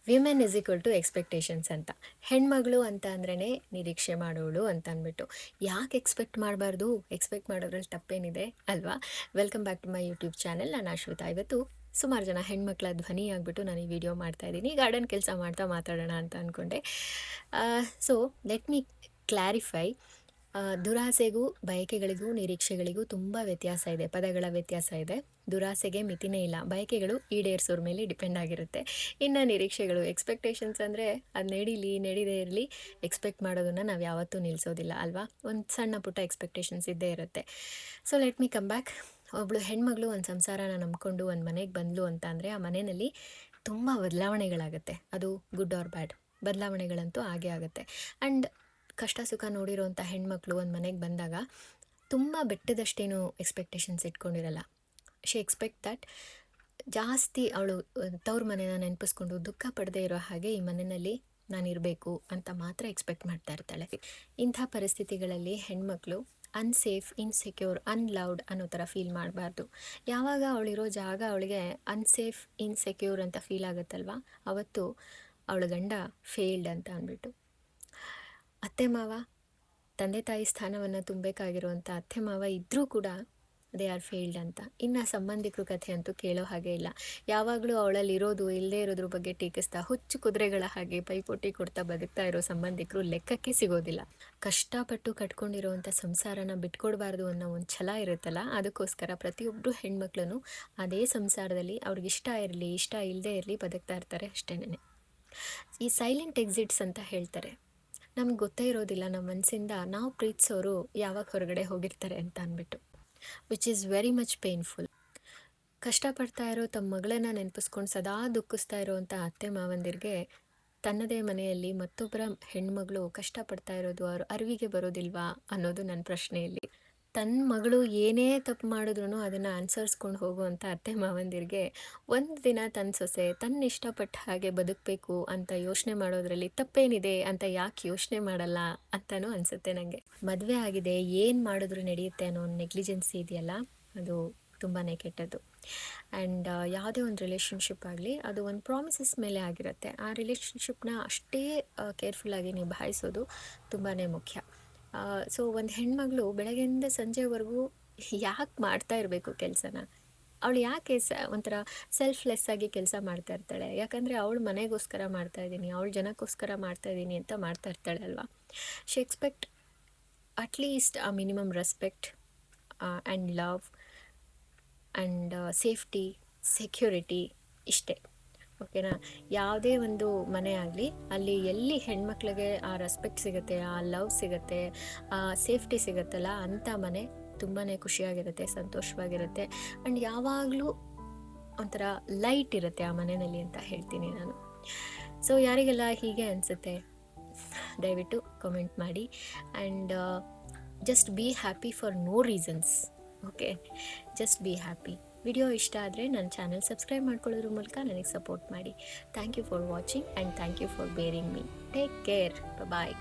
Women is equal to expectations ಅಂತ. ಹೆಣ್ಮಗಳು ಅಂತ ಅಂದ್ರೇ ನಿರೀಕ್ಷೆ ಮಾಡೋಳು ಅಂತ ಅಂದ್ಬಿಟ್ಟು. ಯಾಕೆ ಎಕ್ಸ್ಪೆಕ್ಟ್ ಮಾಡಬಾರ್ದು? ಎಕ್ಸ್ಪೆಕ್ಟ್ ಮಾಡೋದ್ರಲ್ಲಿ ತಪ್ಪೇನಿದೆ ಅಲ್ವಾ? Welcome back to my YouTube channel. ನಾನು ಅಶ್ವಿತಾ. ಇವತ್ತು ಸುಮಾರು ಜನ ಹೆಣ್ಮಕ್ಳ ಧ್ವನಿ ಆಗಿಬಿಟ್ಟು ನಾನು ಈ ವಿಡಿಯೋ ಮಾಡ್ತಾಯಿದ್ದೀನಿ. ಗಾರ್ಡನ್ ಕೆಲಸ ಮಾಡ್ತಾ ಮಾತಾಡೋಣ ಅಂತ ಅಂದ್ಕೊಂಡೆ. So let me clarify. ದುರಾಸೆಗೂ ಬಯಕೆಗಳಿಗೂ ನಿರೀಕ್ಷೆಗಳಿಗೂ ತುಂಬ ವ್ಯತ್ಯಾಸ ಇದೆ, ಪದಗಳ ವ್ಯತ್ಯಾಸ ಇದೆ. ದುರಾಸೆಗೆ ಮಿತಿನೇ ಇಲ್ಲ, ಬಯಕೆಗಳು ಈಡೇರಿಸೋರ ಮೇಲೆ ಡಿಪೆಂಡ್ ಆಗಿರುತ್ತೆ. ಇನ್ನು ನಿರೀಕ್ಷೆಗಳು, ಎಕ್ಸ್ಪೆಕ್ಟೇಷನ್ಸ್ ಅಂದರೆ ಅದು ನಡೀದೇ ಇರಲಿ, ಎಕ್ಸ್ಪೆಕ್ಟ್ ಮಾಡೋದನ್ನು ನಾವು ಯಾವತ್ತೂ ನಿಲ್ಲಿಸೋದಿಲ್ಲ ಅಲ್ವಾ? ಒಂದು ಸಣ್ಣ ಪುಟ್ಟ ಎಕ್ಸ್ಪೆಕ್ಟೇಷನ್ಸ್ ಇದ್ದೇ ಇರುತ್ತೆ. So let me come back. ಒಬ್ಬಳು ಹೆಣ್ಮಗಳು ಒಂದು ಸಂಸಾರನ ನಂಬ್ಕೊಂಡು ಒಂದು ಮನೆಗೆ ಬಂದಳು ಅಂತ ಅಂದರೆ ಆ ಮನೆಯಲ್ಲಿ ತುಂಬ ಬದಲಾವಣೆಗಳಾಗುತ್ತೆ. ಅದು ಗುಡ್ ಆರ್ ಬ್ಯಾಡ್, ಬದಲಾವಣೆಗಳಂತೂ ಆಗೇ ಆಗುತ್ತೆ. ಆ್ಯಂಡ್ ಕಷ್ಟ ಸುಖ ನೋಡಿರೋಂಥ ಹೆಣ್ಮಕ್ಳು ಒಂದು ಮನೆಗೆ ಬಂದಾಗ ತುಂಬ ಬೆಟ್ಟದಷ್ಟೇನು ಎಕ್ಸ್ಪೆಕ್ಟೇಷನ್ಸ್ ಇಟ್ಕೊಂಡಿರಲ್ಲ. ಶಿ ಎಕ್ಸ್ಪೆಕ್ಟ್ ದಟ್ ಜಾಸ್ತಿ ಅವಳು ತವ್ರ ಮನೆನ ನೆನಪಿಸ್ಕೊಂಡು ದುಃಖ ಪಡದೇ ಇರೋ ಹಾಗೆ ಈ ಮನೆಯಲ್ಲಿ ನಾನಿರಬೇಕು ಅಂತ ಮಾತ್ರ ಎಕ್ಸ್ಪೆಕ್ಟ್ ಮಾಡ್ತಾ ಇರ್ತಾಳೆ. ಇಂಥ ಪರಿಸ್ಥಿತಿಗಳಲ್ಲಿ ಹೆಣ್ಮಕ್ಳು ಅನ್ಸೇಫ್, ಇನ್ಸೆಕ್ಯೂರ್, ಅನ್ಲವ್ಡ್ ಅನ್ನೋ ಥರ ಫೀಲ್ ಮಾಡಬಾರ್ದು. ಯಾವಾಗ ಅವಳಿರೋ ಜಾಗ ಅವಳಿಗೆ ಅನ್ಸೇಫ್, ಇನ್ಸೆಕ್ಯೂರ್ ಅಂತ ಫೀಲ್ ಆಗುತ್ತಲ್ವ, ಅವತ್ತು ಅವಳ ಗಂಡ ಫೇಲ್ಡ್ ಅಂತ ಅಂದ್ಬಿಟ್ಟು. ಅತ್ತೆ ಮಾವ, ತಂದೆ ತಾಯಿ ಸ್ಥಾನವನ್ನು ತುಂಬಬೇಕಾಗಿರುವಂಥ ಅತ್ತೆ ಮಾವ ಇದ್ದರೂ ಕೂಡ ದೇ ಆರ್ ಫೇಲ್ಡ್ ಅಂತ. ಇನ್ನು ಸಂಬಂಧಿಕರು ಕಥೆ ಅಂತೂ ಕೇಳೋ ಹಾಗೆ ಇಲ್ಲ. ಯಾವಾಗಲೂ ಅವಳಲ್ಲಿ ಇರೋದು ಇಲ್ಲದೇ ಇರೋದ್ರ ಬಗ್ಗೆ ಟೀಕಿಸ್ತಾ ಹುಚ್ಚು ಕುದುರೆಗಳ ಹಾಗೆ ಪೈಪೋಟಿ ಕೊಡ್ತಾ ಬದುಕ್ತಾ ಇರೋ ಸಂಬಂಧಿಕರು ಲೆಕ್ಕಕ್ಕೆ ಸಿಗೋದಿಲ್ಲ. ಕಷ್ಟಪಟ್ಟು ಕಟ್ಕೊಂಡಿರೋವಂಥ ಸಂಸಾರನ ಬಿಟ್ಕೊಡ್ಬಾರ್ದು ಅನ್ನೋ ಒಂದು ಛಲ ಇರುತ್ತಲ್ಲ, ಅದಕ್ಕೋಸ್ಕರ ಪ್ರತಿಯೊಬ್ಬರು ಹೆಣ್ಮಕ್ಳನ್ನು ಅದೇ ಸಂಸಾರದಲ್ಲಿ ಅವ್ರಿಗೆ ಇಷ್ಟ ಇರಲಿ ಇಷ್ಟ ಇಲ್ಲದೇ ಇರಲಿ ಬದುಕ್ತಾ ಇರ್ತಾರೆ ಅಷ್ಟೇನೆ. ಈ ಸೈಲೆಂಟ್ ಎಕ್ಸಿಟ್ಸ್ ಅಂತ ಹೇಳ್ತಾರೆ. ನಮ್ಗೆ ಗೊತ್ತೇ ಇರೋದಿಲ್ಲ ನಮ್ಮ ಮನಸ್ಸಿಂದ ನಾವು ಪ್ರೀತಿಸೋರು ಯಾವಾಗ ಹೊರಗಡೆ ಹೋಗಿರ್ತಾರೆ ಅಂತ ಅಂದ್ಬಿಟ್ಟು, which is very much painful. ಕಷ್ಟಪಡ್ತಾ ಇರೋ ತಮ್ಮ ಮಗಳನ್ನ ನೆನಪಿಸ್ಕೊಂಡು ಸದಾ ದುಃಖಿಸ್ತಾ ಇರೋವಂಥ ಅತ್ತೆ ಮಾವಂದಿರಿಗೆ ತನ್ನದೇ ಮನೆಯಲ್ಲಿ ಮತ್ತೊಬ್ಬರ ಹೆಣ್ಮಗಳು ಕಷ್ಟಪಡ್ತಾ ಇರೋದು ಅವ್ರ ಅರಿವಿಗೆ ಬರೋದಿಲ್ವಾ ಅನ್ನೋದು ನನ್ನ ಪ್ರಶ್ನೆಯಲ್ಲಿ. ತನ್ನ ಮಗಳು ಏನೇ ತಪ್ಪು ಮಾಡಿದ್ರು ಅದನ್ನು ಅನುಸರಿಸ್ಕೊಂಡು ಹೋಗುವಂಥ ಅತ್ತೆ ಮಾವಂದಿರಿಗೆ ಒಂದು ದಿನ ತನ್ನ ಸೊಸೆ ತನ್ನ ಇಷ್ಟಪಟ್ಟ ಹಾಗೆ ಬದುಕಬೇಕು ಅಂತ ಯೋಚನೆ ಮಾಡೋದ್ರಲ್ಲಿ ತಪ್ಪೇನಿದೆ ಅಂತ ಯಾಕೆ ಯೋಚನೆ ಮಾಡಲ್ಲ ಅಂತಲೂ ಅನಿಸುತ್ತೆ ನನಗೆ. ಮದುವೆ ಆಗಿದೆ, ಏನು ಮಾಡಿದ್ರು ನಡೆಯುತ್ತೆ ಅನ್ನೋ ಒಂದು ನೆಗ್ಲಿಜೆನ್ಸಿ ಇದೆಯಲ್ಲ, ಅದು ತುಂಬಾ ಕೆಟ್ಟದ್ದು. ಆ್ಯಂಡ್ ಯಾವುದೇ ಒಂದು ರಿಲೇಷನ್ಶಿಪ್ ಆಗಲಿ ಅದು ಒಂದು ಪ್ರಾಮಿಸಸ್ ಮೇಲೆ ಆಗಿರುತ್ತೆ. ಆ ರಿಲೇಷನ್ಶಿಪ್ನ ಅಷ್ಟೇ ಕೇರ್ಫುಲ್ಲಾಗಿ ನಿಭಾಯಿಸೋದು ತುಂಬಾ ಮುಖ್ಯ. ಸೊ ಒಂದು ಹೆಣ್ಮಗಳು ಬೆಳಗ್ಗೆಯಿಂದ ಸಂಜೆವರೆಗೂ ಯಾಕೆ ಮಾಡ್ತಾ ಇರಬೇಕು ಕೆಲಸನ? ಅವಳು ಯಾಕೆ ಒಂಥರ ಸೆಲ್ಫ್ಲೆಸ್ ಆಗಿ ಕೆಲಸ ಮಾಡ್ತಾ ಇರ್ತಾಳೆ? ಯಾಕಂದರೆ ಅವಳು ಮನೆಗೋಸ್ಕರ ಮಾಡ್ತಾ ಇದ್ದೀನಿ, ಅವಳು ಜನಕ್ಕೋಸ್ಕರ ಮಾಡ್ತಾ ಇದ್ದೀನಿ ಅಂತ ಮಾಡ್ತಾ ಇರ್ತಾಳೆ ಅಲ್ವಾ? ಶಿ ಎಕ್ಸ್ಪೆಕ್ಟ್ ಅಟ್ಲೀಸ್ಟ್ ಆ minimum respect and love and safety, security, ಇಷ್ಟೇ. ಓಕೆನಾ? ಯಾವುದೇ ಒಂದು ಮನೆ ಆಗಲಿ ಅಲ್ಲಿ ಎಲ್ಲಿ ಹೆಣ್ಮಕ್ಳಿಗೆ ಆ ರೆಸ್ಪೆಕ್ಟ್ ಸಿಗುತ್ತೆ, ಆ ಲವ್ ಸಿಗುತ್ತೆ, ಆ ಸೇಫ್ಟಿ ಸಿಗುತ್ತಲ್ಲ, ಅಂಥ ಮನೆ ತುಂಬಾ ಖುಷಿಯಾಗಿರುತ್ತೆ, ಸಂತೋಷವಾಗಿರುತ್ತೆ. ಆ್ಯಂಡ್ ಯಾವಾಗಲೂ ಒಂಥರ ಲೈಟ್ ಇರುತ್ತೆ ಆ ಮನೆಯಲ್ಲಿ ಅಂತ ಹೇಳ್ತೀನಿ ನಾನು. ಸೊ ಯಾರಿಗೆಲ್ಲ ಹೀಗೆ ಅನಿಸುತ್ತೆ ದಯವಿಟ್ಟು ಕಮೆಂಟ್ ಮಾಡಿ. And just be happy for no reasons. Okay, just be happy. Video ಇಷ್ಟ ಆದರೆ ನನ್ನ ಚಾನಲ್ ಸಬ್ಸ್ಕ್ರೈಬ್ ಮಾಡ್ಕೊಳ್ಳೋದ್ರ ಮೂಲಕ ನನಗೆ ಸಪೋರ್ಟ್ ಮಾಡಿ. Thank you for watching and thank you for bearing me. Take care. Bye.